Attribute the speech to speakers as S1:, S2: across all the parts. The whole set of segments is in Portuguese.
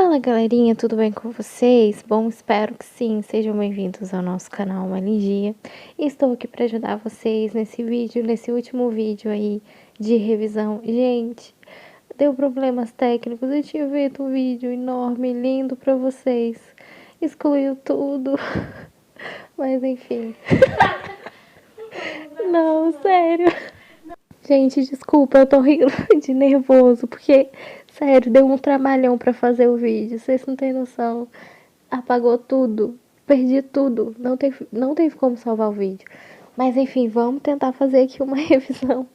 S1: Fala galerinha, tudo bem com vocês? Bom, espero que sim, sejam bem-vindos ao nosso canal Maligia. Estou aqui para ajudar vocês nesse vídeo, nesse último vídeo aí de revisão. Gente, deu problemas técnicos, eu tinha feito um vídeo enorme, lindo para vocês, excluiu tudo, mas enfim. Não, sério. Gente, desculpa, eu tô rindo de nervoso, porque, sério, deu um trabalhão pra fazer o vídeo, vocês não têm noção. Apagou tudo, perdi tudo, não teve como salvar o vídeo. Mas enfim, vamos tentar fazer aqui uma revisão.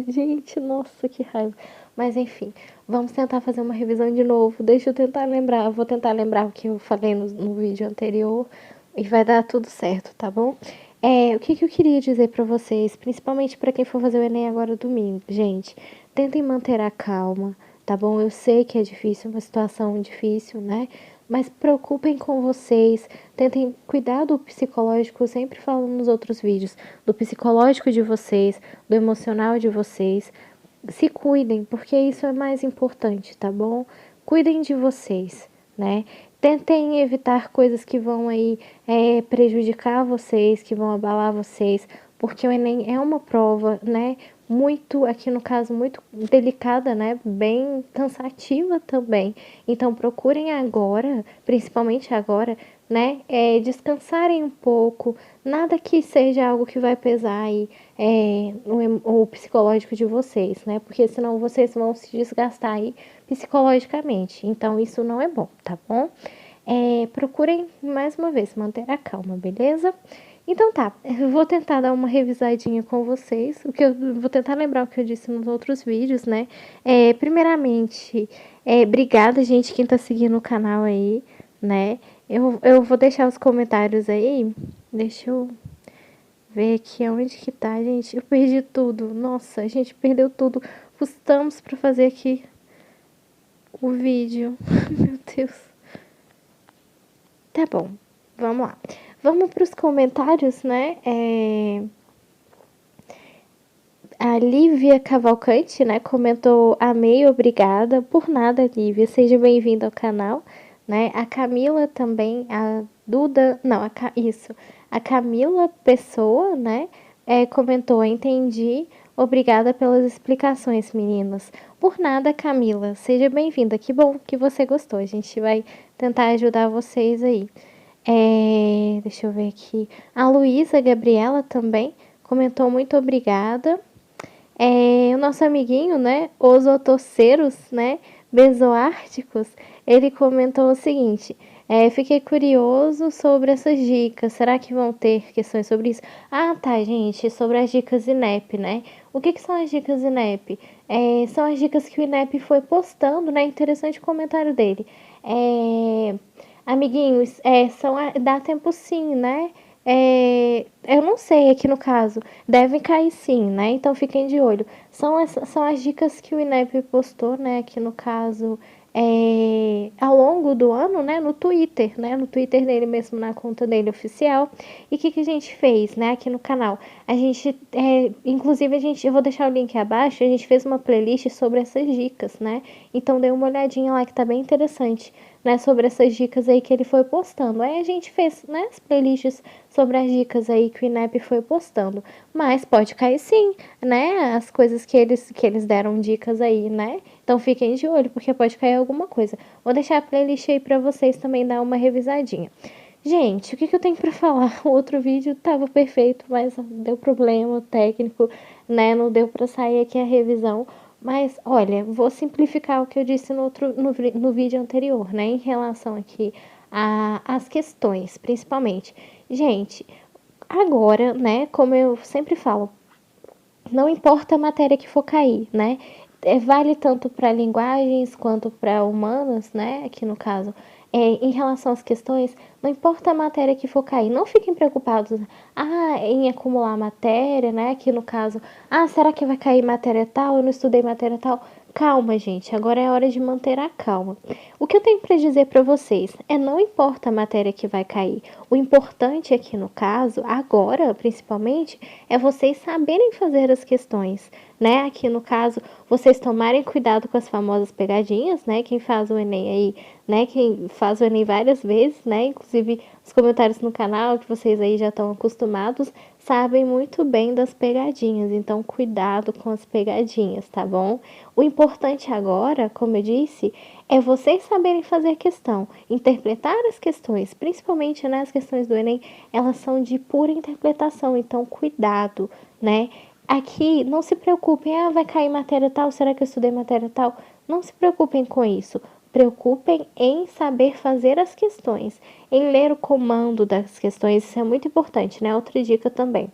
S1: Gente, nossa, que raiva. Mas enfim, vamos tentar fazer uma revisão de novo. Deixa eu tentar lembrar, vou tentar lembrar o que eu falei no vídeo anterior e vai dar tudo certo, tá bom? O que eu queria dizer pra vocês, principalmente pra quem for fazer o Enem agora domingo, gente, tentem manter a calma, tá bom? Eu sei que é difícil, uma situação difícil, né? Mas preocupem com vocês, tentem cuidar do psicológico, eu sempre falo nos outros vídeos, do psicológico de vocês, do emocional de vocês. Se cuidem, porque isso é mais importante, tá bom? Cuidem de vocês, né? Tentem evitar coisas que vão aí prejudicar vocês, que vão abalar vocês, porque o Enem é uma prova, né? Muito, aqui no caso, muito delicada, né? Bem cansativa também. Então, procurem agora, principalmente agora, né? Descansarem um pouco, nada que seja algo que vai pesar aí o psicológico de vocês, né? Porque senão vocês vão se desgastar aí psicologicamente. Então, isso não é bom, tá bom? Procurem, mais uma vez, manter a calma, beleza? Então tá, eu vou tentar dar uma revisadinha com vocês, o que eu vou tentar lembrar o que eu disse nos outros vídeos, né? Primeiramente, obrigada, gente, quem tá seguindo o canal aí, né? Eu vou deixar os comentários aí, deixa eu ver aqui onde que tá, gente. Eu perdi tudo, nossa, a gente perdeu tudo. Custamos pra fazer aqui o vídeo, meu Deus. Tá bom, vamos lá. Vamos para os comentários, né? A Lívia Cavalcante, né, comentou: amei, obrigada. Por nada, Lívia, seja bem-vinda ao canal, né? A Camila também, a Duda, não, isso. A Camila Pessoa, né, comentou: entendi, obrigada pelas explicações, meninas. Por nada, Camila, seja bem-vinda. Que bom que você gostou, a gente vai tentar ajudar vocês aí. Deixa eu ver aqui. A Luísa Gabriela também comentou: muito obrigada. O nosso amiguinho, né, os otoceiros, né, bezoárticos, ele comentou o seguinte: fiquei curioso sobre essas dicas, será que vão ter questões sobre isso? Ah, tá, gente, sobre as dicas INEP, né? O que são as dicas INEP? São as dicas que o INEP foi postando, né? Interessante o comentário dele. Amiguinhos, dá tempo sim, né? Eu não sei aqui no caso, devem cair sim, né? Então fiquem de olho. São as dicas que o INEP postou, né? Aqui no caso, ao longo do ano, né? No Twitter, né? No Twitter dele mesmo, na conta dele oficial. E o que a gente fez, né? Aqui no canal. A gente, inclusive, eu vou deixar o link abaixo, a gente fez uma playlist sobre essas dicas, né? Então dê uma olhadinha lá que tá bem interessante, né, sobre essas dicas aí que ele foi postando. Aí a gente fez, né, as playlists sobre as dicas aí que o INEP foi postando. Mas pode cair sim, né, as coisas que eles deram dicas aí, né? Então fiquem de olho, porque pode cair alguma coisa. Vou deixar a playlist aí pra vocês também dar uma revisadinha. Gente, o que eu tenho pra falar? O outro vídeo tava perfeito, mas deu problema técnico, né? Não deu pra sair aqui a revisão. Mas, olha, vou simplificar o que eu disse no vídeo anterior, né? Em relação aqui às questões, principalmente. Gente, agora, né? Como eu sempre falo, não importa a matéria que for cair, né? Vale tanto para linguagens quanto para humanas, né? Aqui no caso, em relação às questões, não importa a matéria que for cair, não fiquem preocupados em acumular matéria, né? Aqui no caso, será que vai cair matéria tal? Eu não estudei matéria tal. calma, gente. Agora é hora de manter a calma. O que eu tenho para dizer para vocês é não importa a matéria que vai cair. O importante aqui no caso, agora principalmente, é vocês saberem fazer as questões, né? Aqui no caso, vocês tomarem cuidado com as famosas pegadinhas, né? Quem faz o Enem aí, né? Quem faz o Enem várias vezes, né? Inclusive os comentários no canal, que vocês aí já estão acostumados, sabem muito bem das pegadinhas. Então, cuidado com as pegadinhas, tá bom? O importante agora, como eu disse, é vocês saberem fazer questão, interpretar as questões, principalmente, né, as questões do Enem, elas são de pura interpretação, então cuidado, né? Aqui, não se preocupem, vai cair matéria tal, será que eu estudei matéria tal? Não se preocupem com isso. Preocupem em saber fazer as questões, em ler o comando das questões, isso é muito importante, né? Outra dica também.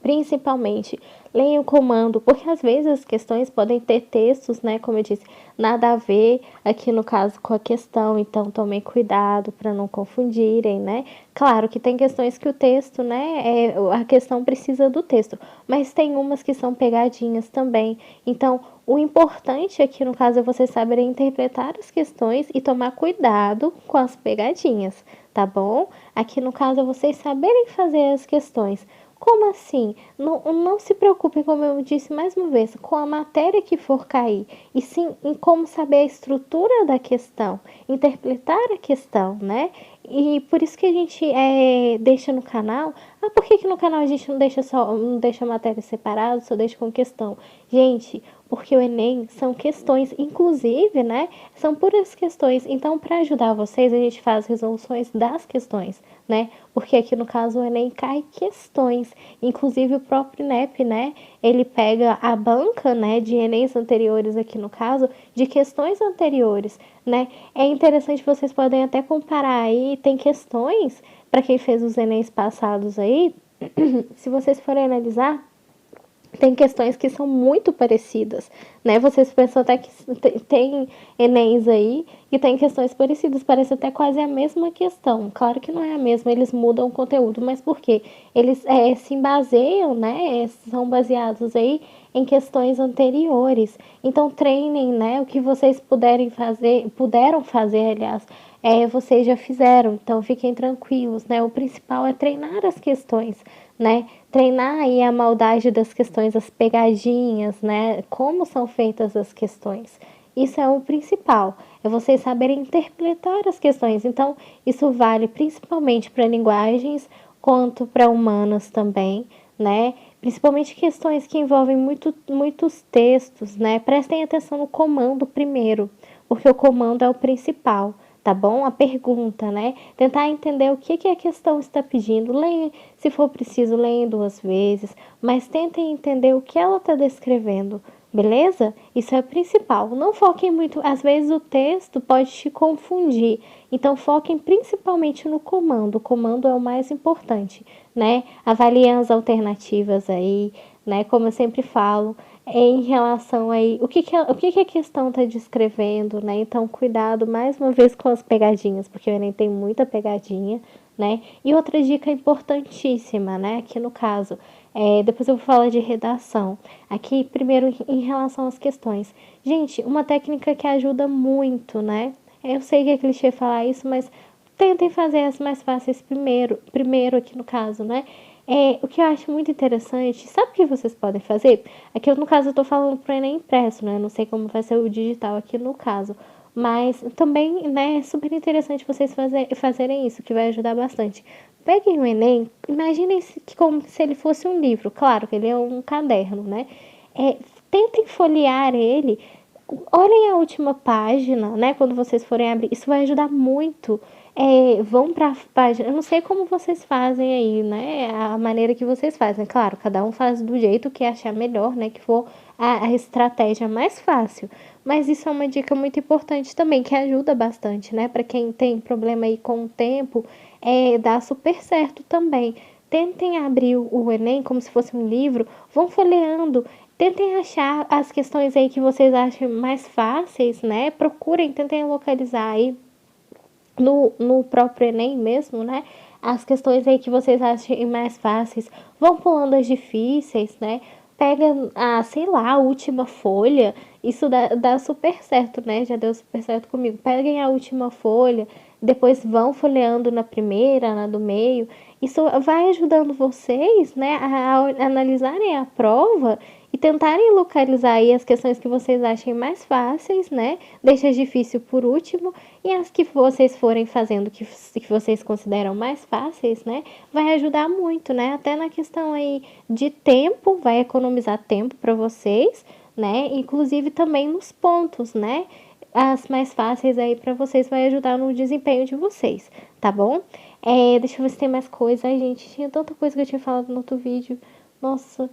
S1: Principalmente, leia o comando, porque às vezes as questões podem ter textos, né, como eu disse, nada a ver aqui no caso com a questão, então tomem cuidado para não confundirem, né? Claro que tem questões que o texto, né, a questão precisa do texto, mas tem umas que são pegadinhas também. Então, o importante aqui no caso é você saber interpretar as questões e tomar cuidado com as pegadinhas, tá bom? Aqui no caso é vocês saberem fazer as questões. Como assim? Não se preocupe, como eu disse mais uma vez, com a matéria que for cair, e sim em como saber a estrutura da questão, interpretar a questão, né? E por isso que a gente deixa no canal. Por que no canal a gente não deixa a matéria separada, só deixa com questão? Gente, porque o Enem são questões, inclusive, né? São puras questões. Então, para ajudar vocês, a gente faz resoluções das questões, né? Porque aqui no caso o Enem cai questões. Inclusive o próprio INEP, né? Ele pega a banca, né, de Enems anteriores aqui no caso, de questões anteriores, né? É interessante, vocês podem até comparar aí, tem questões, para quem fez os Enems passados aí, se vocês forem analisar, tem questões que são muito parecidas, né? Vocês pensam até que tem Enems aí e tem questões parecidas, parece até quase a mesma questão. Claro que não é a mesma, eles mudam o conteúdo, mas por quê? Eles se baseiam, né? São baseados aí em questões anteriores. Então treinem, né? O que vocês puderam fazer, aliás, vocês já fizeram. Então fiquem tranquilos, né? O principal é treinar as questões, né? Treinar aí a maldade das questões, as pegadinhas, né? Como são feitas as questões. Isso é o principal, é vocês saberem interpretar as questões. Então, isso vale principalmente para linguagens, quanto para humanas também, né? Principalmente questões que envolvem muitos textos, né? Prestem atenção no comando primeiro, porque o comando é o principal, tá bom? A pergunta, né? Tentar entender o que a questão está pedindo. Leia, se for preciso, leia 2 vezes, mas tentem entender o que ela está descrevendo, beleza? Isso é o principal. Não foquem muito, às vezes o texto pode te confundir, então foquem principalmente no comando. O comando é o mais importante, né? Avaliem as alternativas aí, né? Como eu sempre falo, em relação aí, o que a questão está descrevendo, né? Então, cuidado mais uma vez com as pegadinhas, porque o Enem tem muita pegadinha, né? E outra dica importantíssima, né? Aqui no caso, depois eu vou falar de redação. Aqui, primeiro, em relação às questões. Gente, uma técnica que ajuda muito, né? Eu sei que é clichê falar isso, mas tentem fazer as mais fáceis primeiro aqui no caso, né? O que eu acho muito interessante, sabe o que vocês podem fazer? Aqui, no caso, eu tô falando pro Enem impresso, né? Eu não sei como vai ser o digital aqui no caso. Mas também, né, é super interessante vocês fazerem isso, que vai ajudar bastante. Peguem o Enem, imaginem como se ele fosse um livro. Claro que ele é um caderno, né? Tentem folhear ele. Olhem a última página, né? Quando vocês forem abrir, isso vai ajudar muito. Vão para a página. Eu não sei como vocês fazem aí, né? A maneira que vocês fazem. Claro, cada um faz do jeito que achar melhor, né? Que for a estratégia mais fácil. Mas isso é uma dica muito importante também, que ajuda bastante, né? Para quem tem problema aí com o tempo, dá super certo também. Tentem abrir o Enem como se fosse um livro, vão folheando. Tentem achar as questões aí que vocês acham mais fáceis, né? Procurem, tentem localizar aí no próprio Enem mesmo, né? As questões aí que vocês achem mais fáceis. Vão pulando as difíceis, né? pega sei lá, a última folha, isso dá super certo, né? Já deu super certo comigo. Peguem a última folha, depois vão folheando na primeira, na do meio. Isso vai ajudando vocês, né, a analisarem a prova e tentarem localizar aí as questões que vocês achem mais fáceis, né? Deixa difícil por último, e as que vocês forem fazendo que vocês consideram mais fáceis, né? Vai ajudar muito, né? Até na questão aí de tempo, vai economizar tempo para vocês, né? Inclusive também nos pontos, né? As mais fáceis aí para vocês vai ajudar no desempenho de vocês, tá bom? Deixa eu ver se tem mais coisa. Ai, gente, tinha tanta coisa que eu tinha falado no outro vídeo. Nossa,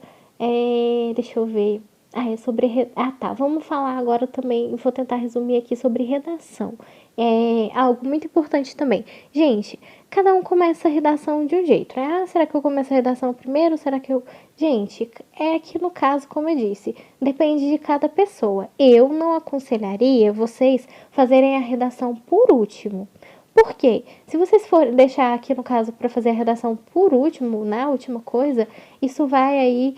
S1: deixa eu ver. É sobre. Tá. Vamos falar agora também. Vou tentar resumir aqui sobre redação. É algo muito importante também. Gente, cada um começa a redação de um jeito, né? Será que eu começo a redação primeiro? Será que eu. Gente, é que no caso, como eu disse, depende de cada pessoa. Eu não aconselharia vocês fazerem a redação por último. Por quê? Se vocês forem deixar aqui, no caso, para fazer a redação por último, na última coisa, isso vai aí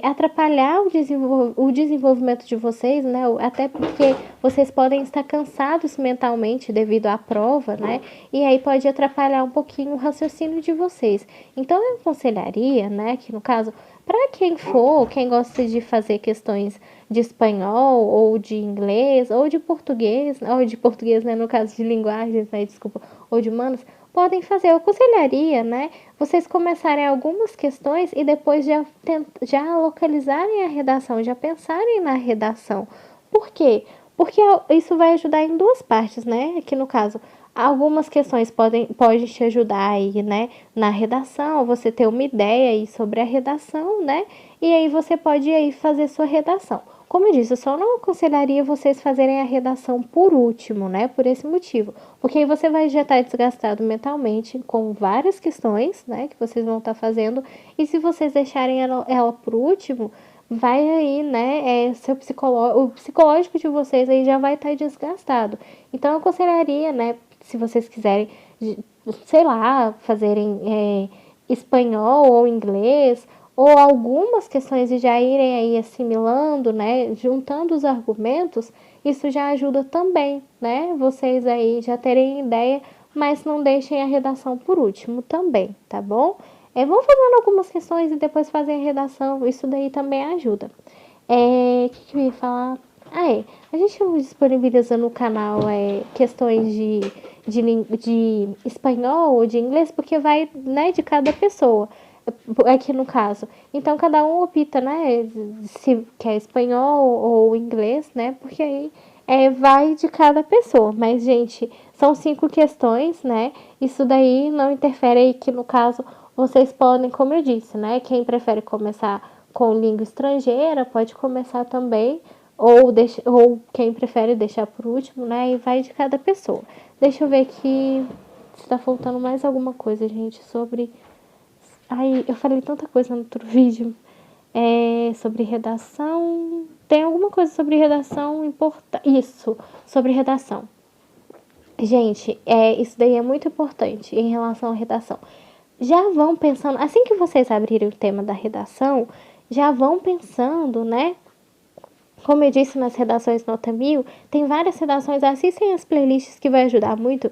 S1: atrapalhar o desenvolvimento de vocês, né? Até porque vocês podem estar cansados mentalmente devido à prova, né? E aí pode atrapalhar um pouquinho o raciocínio de vocês. Então, eu aconselharia, né, que no caso, para quem gosta de fazer questões de espanhol ou de inglês ou de português, né, no caso de linguagens, né, desculpa, ou de humanos, podem fazer. Eu aconselharia, né, vocês começarem algumas questões e depois já localizarem a redação, já pensarem na redação. Por quê? Porque isso vai ajudar em duas partes, né? Aqui no caso, algumas questões podem te ajudar aí, né, na redação, você ter uma ideia aí sobre a redação, né? E aí você pode aí fazer sua redação. Como eu disse, eu só não aconselharia vocês fazerem a redação por último, né? Por esse motivo. Porque aí você vai já estar desgastado mentalmente com várias questões, né? Que vocês vão estar fazendo. E se vocês deixarem ela por último, vai aí, né? O psicológico de vocês aí já vai estar desgastado. Então, eu aconselharia, né? Se vocês quiserem, sei lá, fazerem espanhol ou inglês, ou algumas questões e já irem aí assimilando, né, juntando os argumentos, isso já ajuda também, né, vocês aí já terem ideia, mas não deixem a redação por último também, tá bom? Vão fazendo algumas questões e depois fazem a redação, isso daí também ajuda. O que eu ia falar? A gente disponibiliza no canal questões de espanhol ou de inglês, porque vai, né, de cada pessoa, aqui no caso. Então, cada um opta, né, se quer espanhol ou inglês, né, porque aí vai de cada pessoa. Mas, gente, são 5 questões, né, isso daí não interfere aí que, no caso, vocês podem, como eu disse, né, quem prefere começar com língua estrangeira pode começar também, ou quem prefere deixar por último, né, e vai de cada pessoa. Deixa eu ver aqui se tá faltando mais alguma coisa, gente, sobre... Ai, eu falei tanta coisa no outro vídeo. Sobre redação. Tem alguma coisa sobre redação importante. Isso, sobre redação. Gente, isso daí é muito importante em relação à redação. Já vão pensando, assim que vocês abrirem o tema da redação, já vão pensando, né? Como eu disse nas redações nota 1000, tem várias redações, assistem as playlists que vai ajudar muito.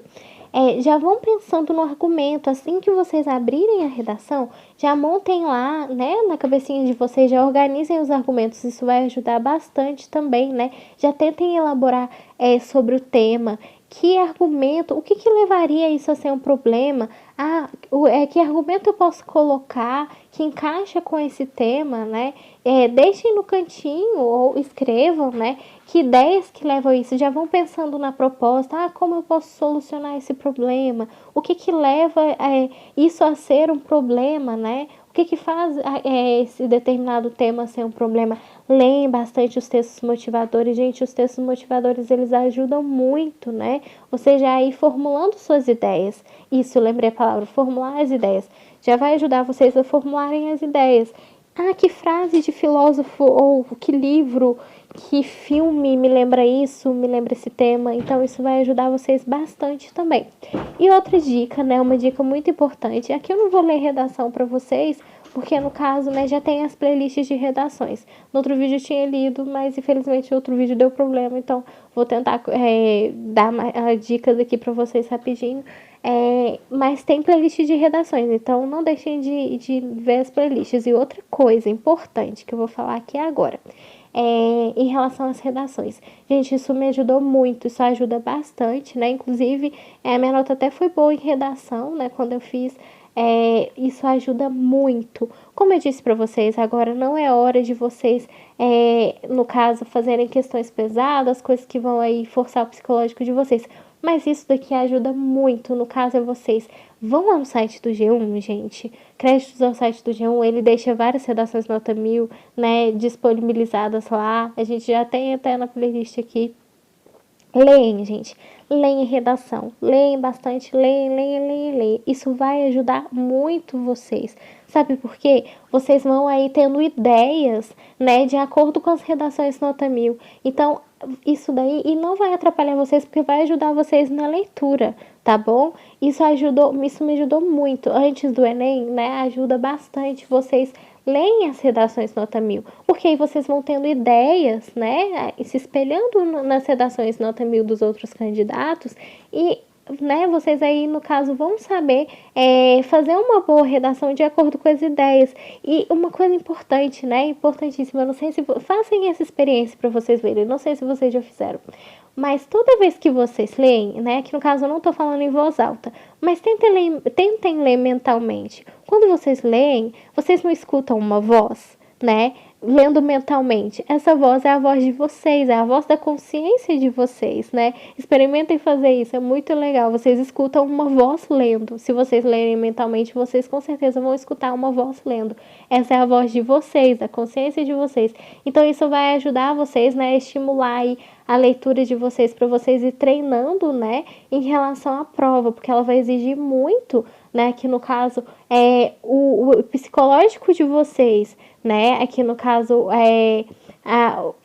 S1: Já vão pensando no argumento, assim que vocês abrirem a redação, já montem lá, né, na cabecinha de vocês, já organizem os argumentos, isso vai ajudar bastante também, né? Já tentem elaborar sobre o tema, que argumento, o que levaria isso a ser um problema? Que argumento eu posso colocar que encaixa com esse tema, né? Deixem no cantinho ou escrevam, né? Que ideias que levam a isso? Já vão pensando na proposta, como eu posso solucionar esse problema? O que leva isso a ser um problema, né? O que faz esse determinado tema ser um problema? Leem bastante os textos motivadores. Gente, os textos motivadores, eles ajudam muito, né? Você já ir formulando suas ideias. Isso, lembrei a palavra, formular as ideias. Já vai ajudar vocês a formularem as ideias. Que frase de filósofo, ou que livro, que filme me lembra isso, me lembra esse tema. Então, isso vai ajudar vocês bastante também. E outra dica, né, uma dica muito importante. Aqui eu não vou ler redação para vocês, porque no caso, né, já tem as playlists de redações. No outro vídeo eu tinha lido, mas infelizmente o outro vídeo deu problema, então vou tentar dar dicas aqui para vocês rapidinho. Mas tem playlist de redações, então não deixem de ver as playlists. E outra coisa importante que eu vou falar aqui agora, em relação às redações. Gente, isso me ajudou muito, isso ajuda bastante, né? Inclusive, a minha nota até foi boa em redação, né? Quando eu fiz, isso ajuda muito. Como eu disse para vocês, agora não é hora de vocês, no caso, fazerem questões pesadas, coisas que vão aí forçar o psicológico de vocês. Mas isso daqui ajuda muito, no caso é vocês. Vão lá no site do G1, gente. Créditos ao site do G1, ele deixa várias redações nota 1000, né, disponibilizadas lá. A gente já tem até na playlist aqui. Leem, gente. Leem redação. Leem bastante. Leem. Isso vai ajudar muito vocês. Sabe por quê? Vocês vão aí tendo ideias, né, de acordo com as redações nota 1000. Então, isso daí, e não vai atrapalhar vocês, porque vai ajudar vocês na leitura, tá bom? Isso me ajudou muito. Antes do Enem, né, ajuda bastante vocês leem as redações nota 1000, porque aí vocês vão tendo ideias, né, se espelhando nas redações nota 1000 dos outros candidatos e, né, vocês aí, no caso, vão saber fazer uma boa redação de acordo com as ideias. E uma coisa importante, né, importantíssima, eu não sei se... Façam essa experiência para vocês verem, não sei se vocês já fizeram. Mas toda vez que vocês leem, né, que no caso eu não estou falando em voz alta, mas tentem ler mentalmente. Quando vocês leem, vocês não escutam uma voz, né, lendo mentalmente. Essa voz é a voz de vocês, é a voz da consciência de vocês, né? Experimentem fazer isso, é muito legal. Vocês escutam uma voz lendo. Se vocês lerem mentalmente, vocês com certeza vão escutar uma voz lendo. Essa é a voz de vocês, da consciência de vocês. Então isso vai ajudar vocês, né, a estimular aí a leitura de vocês, para vocês ir treinando, né, em relação à prova, porque ela vai exigir muito, né, que no caso é o psicológico de vocês, né, aqui no caso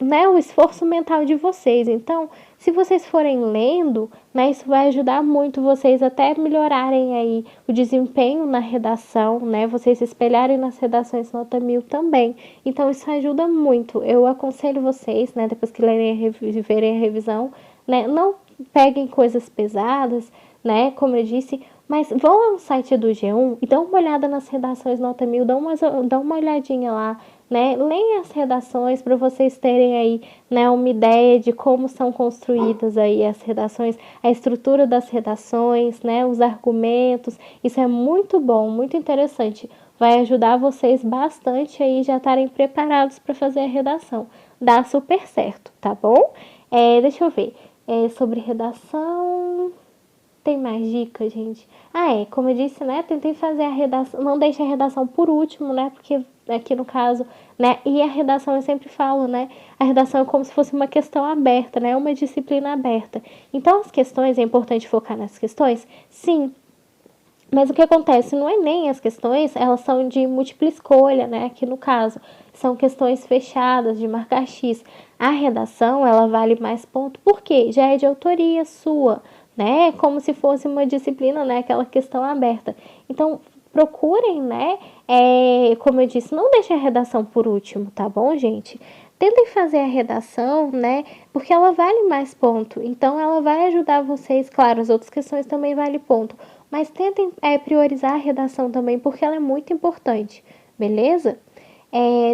S1: né, o esforço mental de vocês. Então, se vocês forem lendo, né, isso vai ajudar muito vocês até melhorarem aí o desempenho na redação, né, vocês se espelharem nas redações nota 1000 também. Então, isso ajuda muito. Eu aconselho vocês, né, depois que verem a revisão, né, não peguem coisas pesadas, né, como eu disse, mas vão lá no site do G1 e dão uma olhada nas redações nota 1000, dão uma olhadinha lá, né? Leem as redações para vocês terem aí, né, uma ideia de como são construídas aí as redações, a estrutura das redações, né, os argumentos. Isso é muito bom, muito interessante. Vai ajudar vocês bastante aí já estarem preparados para fazer a redação. Dá super certo, tá bom? Deixa eu ver. Sobre redação... Tem mais dicas, gente? Como eu disse, né? Tentei fazer a redação, não deixe a redação por último, né? Porque aqui no caso, né? E a redação, eu sempre falo, né? A redação é como se fosse uma questão aberta, né? Uma disciplina aberta. Então, as questões, é importante focar nas questões? Sim. Mas o que acontece? No Enem, as questões, elas são de múltipla escolha, né? Aqui no caso, são questões fechadas, de marcar X. A redação, ela vale mais ponto, porque já é de autoria sua, né? Como se fosse uma disciplina, né? Aquela questão aberta. Então, procurem, né? Como eu disse, não deixem a redação por último, tá bom, gente? Tentem fazer a redação, né? Porque ela vale mais ponto. Então, ela vai ajudar vocês. Claro, as outras questões também valem ponto. Mas tentem priorizar a redação também, porque ela é muito importante. Beleza?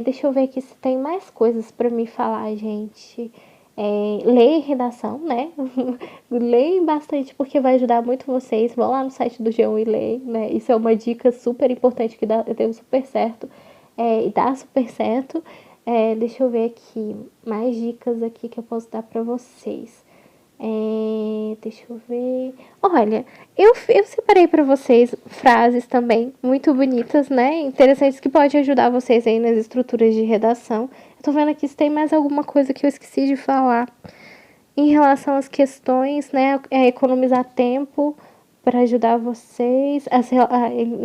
S1: Deixa eu ver aqui se tem mais coisas para me falar, gente. Leem redação, né? Leem bastante, porque vai ajudar muito vocês. Vão lá no site do G1 e leem, né? Isso é uma dica super importante que deu super certo. E dá super certo. Deixa eu ver aqui. Mais dicas aqui que eu posso dar pra vocês. Deixa eu ver. Olha, eu separei para vocês frases também muito bonitas, né? Interessantes que podem ajudar vocês aí nas estruturas de redação. Eu tô vendo aqui se tem mais alguma coisa que eu esqueci de falar. Em relação às questões, né? Economizar tempo para ajudar vocês.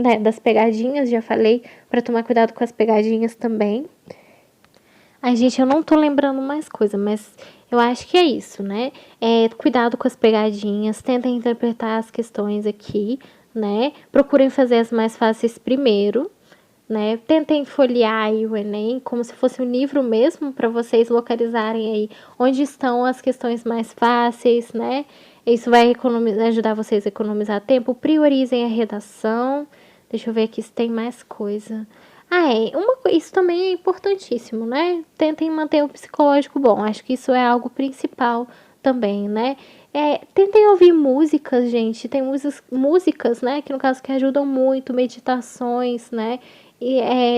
S1: Né, das pegadinhas, já falei, para tomar cuidado com as pegadinhas também. Ai, gente, eu não tô lembrando mais coisa, mas eu acho que é isso, né? Cuidado com as pegadinhas, tentem interpretar as questões aqui, né? Procurem fazer as mais fáceis primeiro, né? Tentem folhear aí o Enem como se fosse um livro mesmo, para vocês localizarem aí onde estão as questões mais fáceis, né? Isso vai ajudar vocês a economizar tempo. Priorizem a redação. Deixa eu ver aqui se tem mais coisa. Isso também é importantíssimo, né? Tentem manter o psicológico bom. Acho que isso é algo principal também, né? Tentem ouvir músicas, gente. Tem músicas, né? Que no caso que ajudam muito, meditações, né?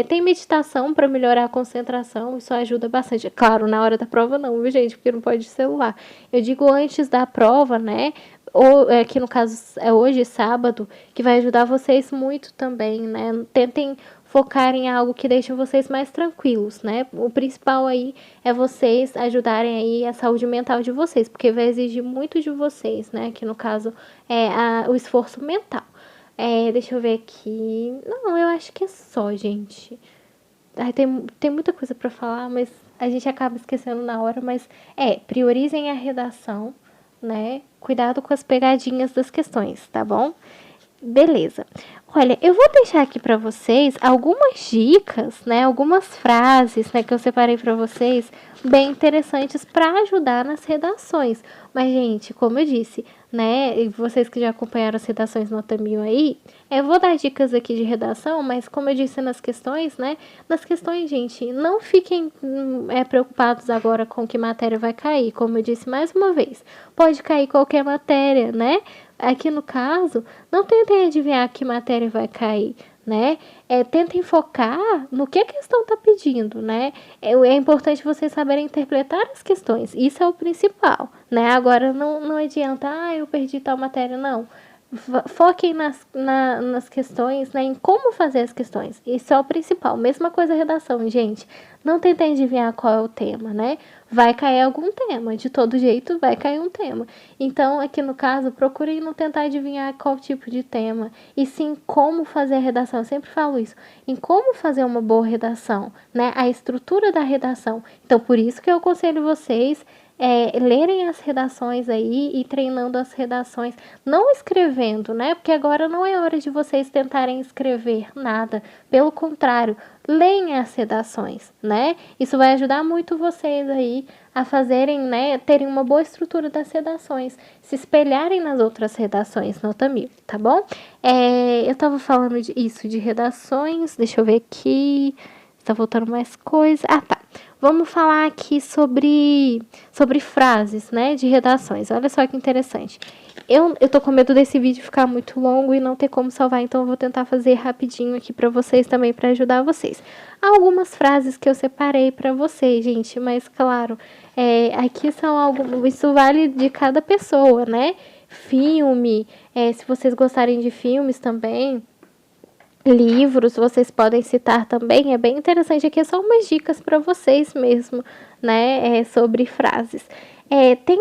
S1: Tem meditação para melhorar a concentração, isso ajuda bastante. Claro, na hora da prova não, viu, gente? Porque não pode celular. Eu digo antes da prova, né? Ou que no caso é hoje, sábado, que vai ajudar vocês muito também, né? Tentem focar em algo que deixe vocês mais tranquilos, né? O principal aí é vocês ajudarem aí a saúde mental de vocês, porque vai exigir muito de vocês, né? Que no caso é o esforço mental. Deixa eu ver aqui. Não, eu acho que é só, gente. Tem muita coisa para falar, mas a gente acaba esquecendo na hora. Mas priorizem a redação, né? Cuidado com as pegadinhas das questões, tá bom? Beleza. Olha, eu vou deixar aqui para vocês algumas dicas, né? Algumas frases, né, que eu separei para vocês, bem interessantes para ajudar nas redações. Mas, gente, como eu disse, né? E vocês que já acompanharam as redações nota 1000 aí, eu vou dar dicas aqui de redação, mas como eu disse nas questões, né? Nas questões, gente, não fiquem preocupados agora com que matéria vai cair. Como eu disse mais uma vez, pode cair qualquer matéria, né? Aqui no caso, não tentem adivinhar que matéria vai cair, né? Tentem focar no que a questão está pedindo, né? É importante vocês saberem interpretar as questões, isso é o principal, né? Agora, não adianta, eu perdi tal matéria, não. Foquem nas questões, né, em como fazer as questões. Isso é o principal. Mesma coisa a redação, gente. Não tentem adivinhar qual é o tema, né? Vai cair algum tema. De todo jeito, vai cair um tema. Então, aqui no caso, procurem não tentar adivinhar qual tipo de tema. E sim como fazer a redação. Eu sempre falo isso. Em como fazer uma boa redação, né? A estrutura da redação. Então, por isso que eu aconselho vocês lerem as redações aí e treinando as redações, não escrevendo, né? Porque agora não é hora de vocês tentarem escrever nada, pelo contrário, leem as redações, né? Isso vai ajudar muito vocês aí a fazerem, né? Terem uma boa estrutura das redações, se espelharem nas outras redações, nota 1000, tá bom? Eu tava falando isso de redações, deixa eu ver aqui, está voltando mais coisa. Tá. Vamos falar aqui sobre frases, né, de redações. Olha só que interessante. Eu tô com medo desse vídeo ficar muito longo e não ter como salvar, então eu vou tentar fazer rapidinho aqui para vocês também, para ajudar vocês. Algumas frases que eu separei para vocês, gente, mas claro, aqui são algumas, isso vale de cada pessoa, né? Filme, se vocês gostarem de filmes também, livros, vocês podem citar também, é bem interessante. Aqui é só umas dicas para vocês mesmo, né, sobre frases. Tem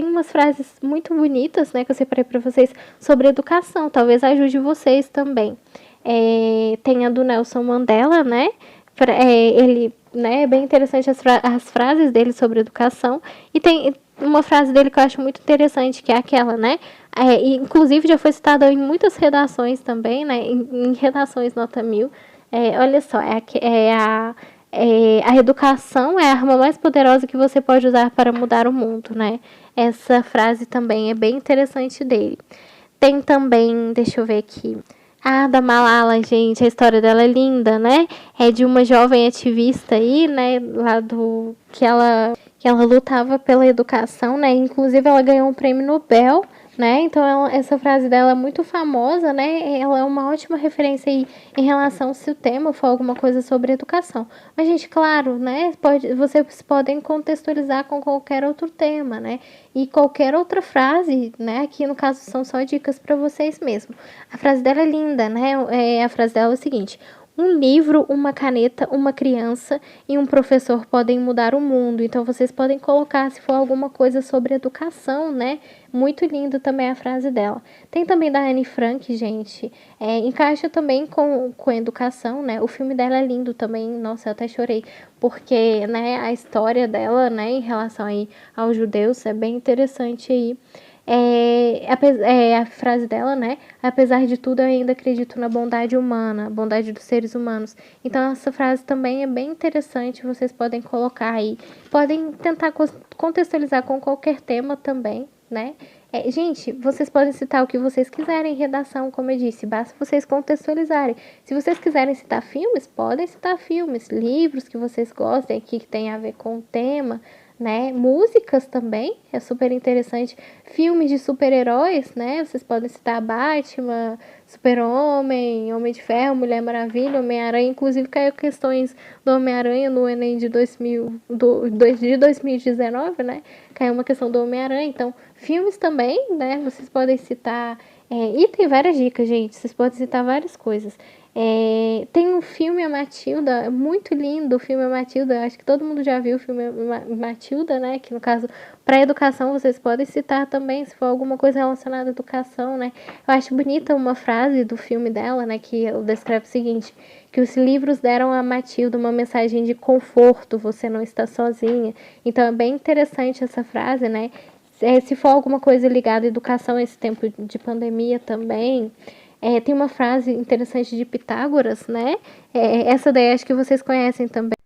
S1: umas frases muito bonitas, né, que eu separei para vocês sobre educação, talvez ajude vocês também. Tem a do Nelson Mandela, né, ele, né, é bem interessante as frases dele sobre educação, e tem uma frase dele que eu acho muito interessante, que é aquela, né, inclusive já foi citada em muitas redações também, né, em redações nota 1000, olha só, a educação é a arma mais poderosa que você pode usar para mudar o mundo, né, essa frase também é bem interessante dele. Tem também, deixa eu ver aqui, da Malala, gente, a história dela é linda, né? É de uma jovem ativista aí, né, lá que ela lutava pela educação, né? Inclusive ela ganhou um prêmio Nobel, né? Então essa frase dela é muito famosa, né? Ela é uma ótima referência aí em relação se o tema for alguma coisa sobre educação. Mas, gente, claro, né? Vocês podem contextualizar com qualquer outro tema, né? E qualquer outra frase, né? Aqui no caso são só dicas para vocês mesmo. A frase dela é linda, né? A frase dela é o seguinte: um livro, uma caneta, uma criança e um professor podem mudar o mundo. Então, vocês podem colocar, se for alguma coisa sobre educação, né? Muito lindo também a frase dela. Tem também da Anne Frank, gente. Encaixa também com educação, né? O filme dela é lindo também. Nossa, eu até chorei. Porque, né, a história dela, né, em relação aí aos judeus é bem interessante aí. A frase dela, né? Apesar de tudo, eu ainda acredito na bondade humana, bondade dos seres humanos. Então, essa frase também é bem interessante, vocês podem colocar aí. Podem tentar contextualizar com qualquer tema também, né? Gente, vocês podem citar o que vocês quiserem em redação, como eu disse, basta vocês contextualizarem. Se vocês quiserem citar filmes, podem citar filmes, livros que vocês gostem aqui, que tem a ver com o tema, né? Músicas também, é super interessante. Filmes de super-heróis, né? Vocês podem citar Batman, Super-Homem, Homem de Ferro, Mulher Maravilha, Homem-Aranha. Inclusive, caiu questões do Homem-Aranha no Enem de 2019, né? Caiu uma questão do Homem-Aranha. Então, filmes também, né? Vocês podem citar. E tem várias dicas, gente. Vocês podem citar várias coisas. Tem um filme, A Matilda, muito lindo o filme A Matilda, acho que todo mundo já viu o filme Matilda, né, que no caso, para educação, vocês podem citar também, se for alguma coisa relacionada à educação, né, eu acho bonita uma frase do filme dela, né, que ela descreve o seguinte, que os livros deram a Matilda uma mensagem de conforto, você não está sozinha, então é bem interessante essa frase, né, se for alguma coisa ligada à educação, esse tempo de pandemia também. Tem uma frase interessante de Pitágoras, né? Essa daí acho que vocês conhecem também.